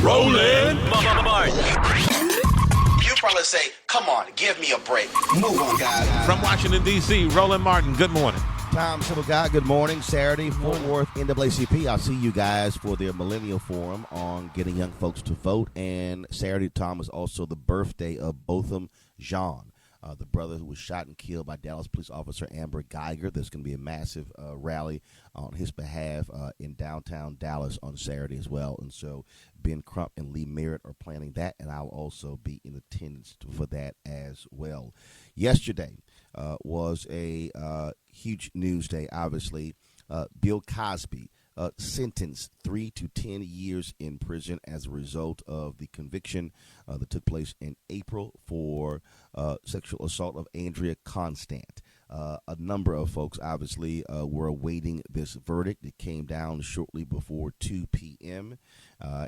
Roland Martin. You probably say, come on, give me a break. Move on, guys. From Washington, D.C., Roland Martin, good morning. Tom Civil Guy, good morning. Saturday, Fort Worth, NAACP. I'll see you guys for their Millennial Forum on getting young folks to vote. And Saturday, Tom, is also the birthday of Botham Jean, the brother who was shot and killed by Dallas police officer Amber Geiger. There's going to be a massive rally on his behalf in downtown Dallas on Saturday as well. And so Ben Crump and Lee Merritt are planning that, and I'll also be in attendance for that as well. Yesterday was a huge news day, obviously. Bill Cosby sentenced 3 to 10 years in prison as a result of the conviction that took place in April for sexual assault of Andrea Constant. A number of folks, obviously, were awaiting this verdict. It came down shortly before 2 p.m.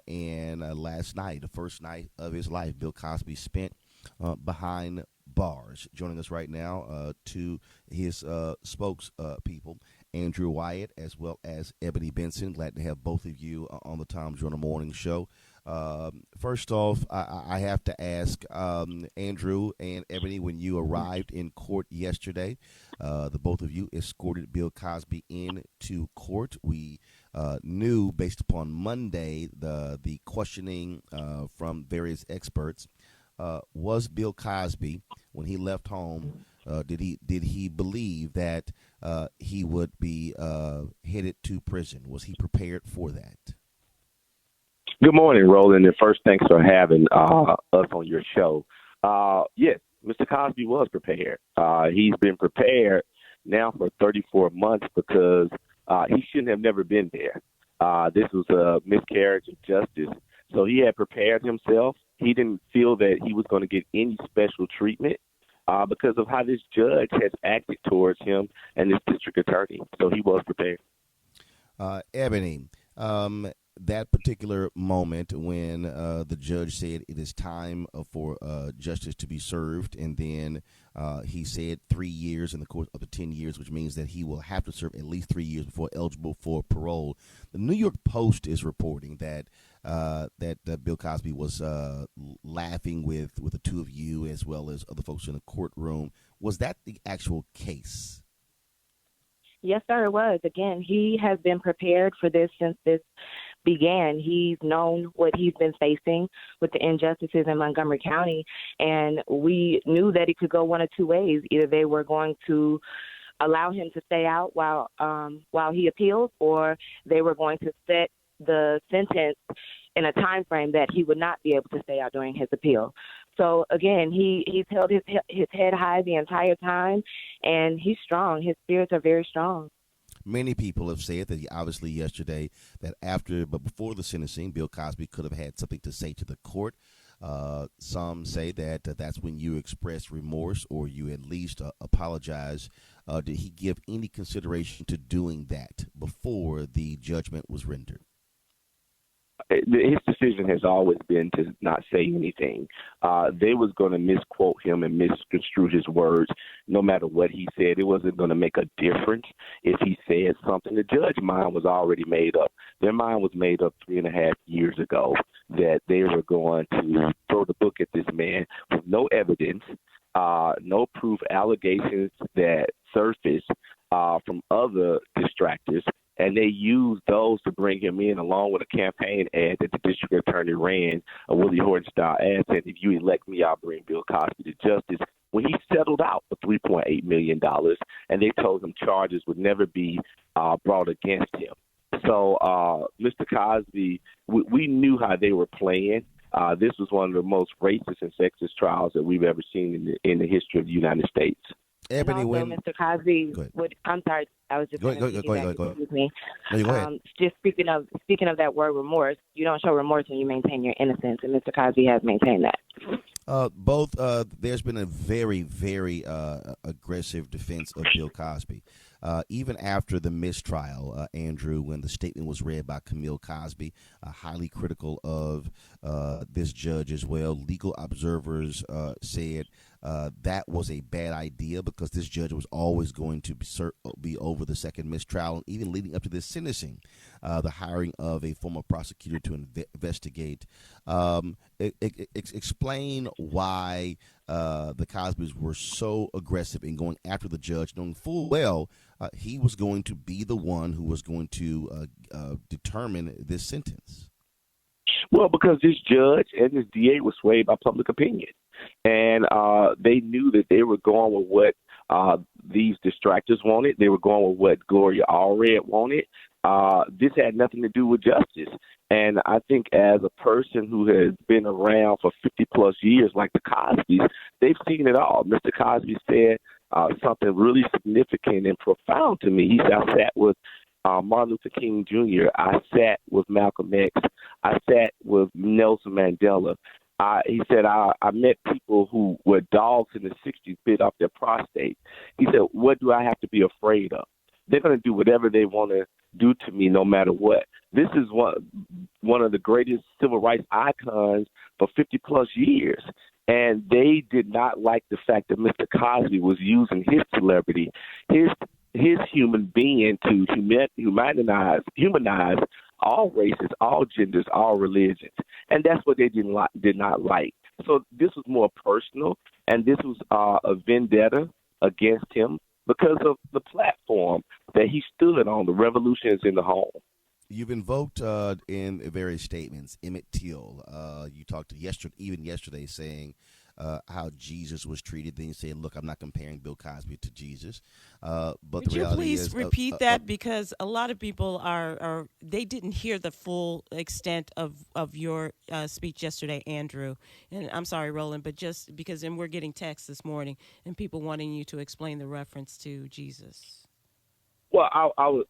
And last night, the first night of his life, Bill Cosby spent behind bars. Joining us right now, to his spokespeople, Andrew Wyatt, as well as Ebonee Benson. Glad to have both of you on the Tom Joyner Morning Show. First off, I have to ask Andrew and Ebonee, when you arrived in court yesterday, the both of you escorted Bill Cosby into court. We knew, based upon Monday, the questioning from various experts, was Bill Cosby, when he left home, did he believe that he would be headed to prison? Was he prepared for that? Good morning, Roland, and first, thanks for having us on your show. Yes, Mr. Cosby was prepared. He's been prepared now for 34 months because he shouldn't have never been there. This was a miscarriage of justice. So he had prepared himself. He didn't feel that he was going to get any special treatment because of how this judge has acted towards him and this district attorney. So he was prepared. Ebonee, that particular moment when the judge said it is time for justice to be served, and then he said 3 years in the course of the 10 years, which means that he will have to serve at least 3 years before eligible for parole. The New York Post is reporting that Bill Cosby was laughing with the two of you as well as other folks in the courtroom. Was that the actual case? Yes, sir, it was. Again, he has been prepared for this since this began. He's known what he's been facing with the injustices in Montgomery County, and we knew that it could go one of two ways. Either they were going to allow him to stay out while he appeals, or they were going to set the sentence in a time frame that he would not be able to stay out during his appeal. So again, he's held his head high the entire time, and he's strong. His spirits are very strong. Many people have said that obviously yesterday that but before the sentencing, Bill Cosby could have had something to say to the court. Some say that that's when you express remorse or you at least apologize. Did he give any consideration to doing that before the judgment was rendered? His decision has always been to not say anything. They was going to misquote him and misconstrue his words no matter what he said. It wasn't going to make a difference if he said something. The judge's mind was already made up. Their mind was made up 3.5 years ago that they were going to throw the book at this man with no evidence, no proof, allegations that surfaced from other distractors. And they used those to bring him in, along with a campaign ad that the district attorney ran, a Willie Horton-style ad, saying, if you elect me, I'll bring Bill Cosby to justice. When he settled out for $3.8 million, and they told him charges would never be brought against him. So Mr. Cosby, we knew how they were playing. This was one of the most racist and sexist trials that we've ever seen in the history of the United States. Ebonee, also, Mr. Cosby I'm sorry, I was just go ahead. Excuse me. No, go ahead. Just speaking of that word remorse, you don't show remorse when you maintain your innocence, and Mr. Cosby has maintained that. There's been a very, very aggressive defense of Bill Cosby. Even after the mistrial, Andrew, when the statement was read by Camille Cosby, highly critical of this judge as well. Legal observers said that was a bad idea because this judge was always going to be over the second mistrial, and even leading up to this sentencing, the hiring of a former prosecutor to investigate. Explain why the Cosbys were so aggressive in going after the judge, knowing full well he was going to be the one who was going to determine this sentence. Well, because this judge and this DA was swayed by public opinion. And they knew that they were going with what these distractors wanted. They were going with what Gloria Allred wanted. This had nothing to do with justice. And I think as a person who has been around for 50-plus years, like the Cosbys, they've seen it all. Mr. Cosby said something really significant and profound to me. He said, I sat with Martin Luther King Jr., I sat with Malcolm X, I sat with Nelson Mandela. He said, I met people who were dogs in the 60s, bit off their prostate. He said, what do I have to be afraid of? They're going to do whatever they want to do to me no matter what. This is one of the greatest civil rights icons for 50-plus years. And they did not like the fact that Mr. Cosby was using his celebrity, his human being to humanize all races, all genders, all religions. And that's what they did not like. So this was more personal, and this was a vendetta against him because of the platform that he stood on. The revolution is in the home. You've invoked in various statements Emmett Till. You talked yesterday saying how Jesus was treated. Then you say, look, I'm not comparing Bill Cosby to Jesus. But Would you please repeat that? Because a lot of people they didn't hear the full extent of your speech yesterday, Andrew. And I'm sorry, Roland, but just because, and we're getting texts this morning and people wanting you to explain the reference to Jesus. Well,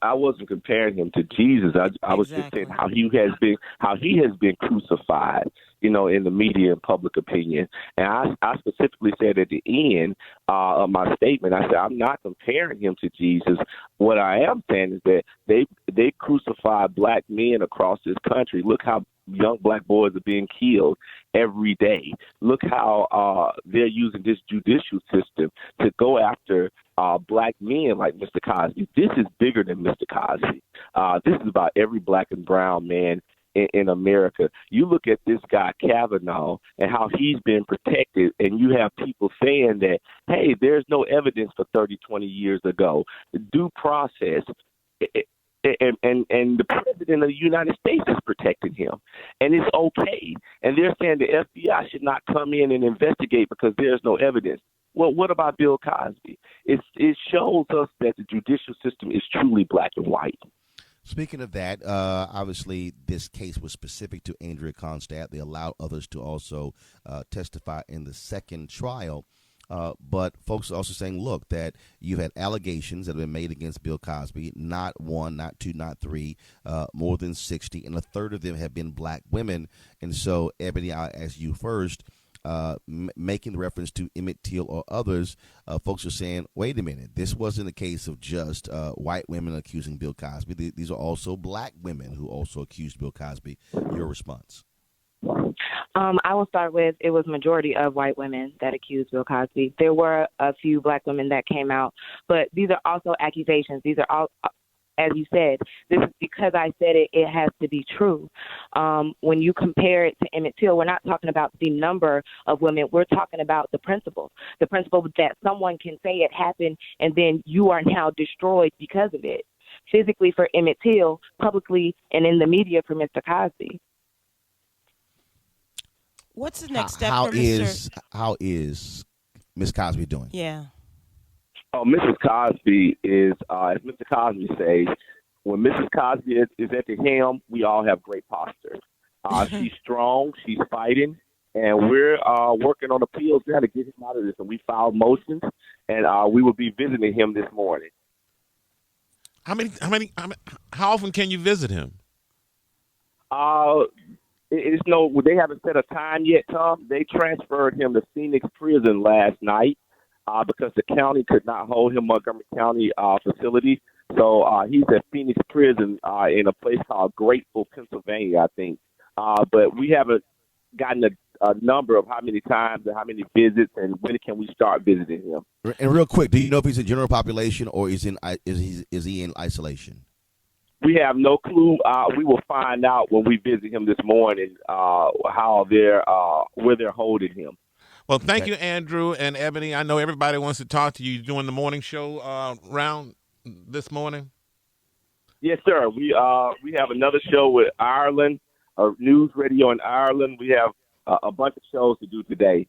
I wasn't comparing him to Jesus. I was just saying how he has been crucified, in the media and public opinion. And I specifically said at the end of my statement, I said I'm not comparing him to Jesus. What I am saying is that they crucified black men across this country. Look how young black boys are being killed every day. Look how they're using this judicial system to go after black men like Mr. Cosby. This is bigger than Mr. Cosby. This is about every black and brown man in America. You look at this guy, Kavanaugh, and how he's been protected, and you have people saying that, hey, there's no evidence for 30, 20 years ago. Due process. And the president of the United States is protecting him, and it's okay. And they're saying the FBI should not come in and investigate because there's no evidence. Well, what about Bill Cosby? It shows us that the judicial system is truly black and white. Speaking of that, obviously this case was specific to Andrea Constand. They allowed others to also testify in the second trial. But folks are also saying, look, that you've had allegations that have been made against Bill Cosby, not one, not two, not three, more than 60, and a third of them have been black women. And so, Ebonee, I'll ask you first, making reference to Emmett Till or others, folks are saying, wait a minute, this wasn't a case of just white women accusing Bill Cosby. These are also black women who also accused Bill Cosby. Your response? I will start with it was majority of white women that accused Bill Cosby. There were a few black women that came out, but these are also accusations. These are all, as you said, this is because I said it, it has to be true. When you compare it to Emmett Till, we're not talking about the number of women. We're talking about the principle that someone can say it happened and then you are now destroyed because of it. Physically for Emmett Till, publicly and in the media for Mr. Cosby. What's the next step for Mr. How is Miss Cosby doing? Yeah. Oh, Mrs. Cosby is, as Mr. Cosby says, when Mrs. Cosby is at the helm, we all have great posture. She's strong, she's fighting, and we're working on appeals now to get him out of this. And we filed motions, and we will be visiting him this morning. How often can you visit him? They haven't set a time yet, Tom. They transferred him to Phoenix Prison last night because the county could not hold him, Montgomery County facility. So he's at Phoenix Prison in a place called Grateful, Pennsylvania, I think. But we haven't gotten a number of how many times and how many visits, and when can we start visiting him? And real quick, do you know if he's in general population or is he in isolation? We have no clue. We will find out when we visit him this morning where they're holding him. Well, thank you, Andrew and Ebonee. I know everybody wants to talk to you. You're doing the morning show round this morning? Yes, sir. We have another show with Ireland, news radio in Ireland. We have a bunch of shows to do today.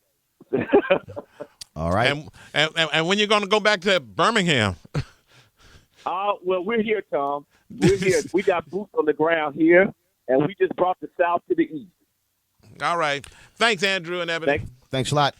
All right. And when you're going to go back to Birmingham? Well, we're here, Tom. We're here. We got boots on the ground here, and we just brought the South to the East. All right. Thanks, Andrew and Ebonee. Thanks a lot.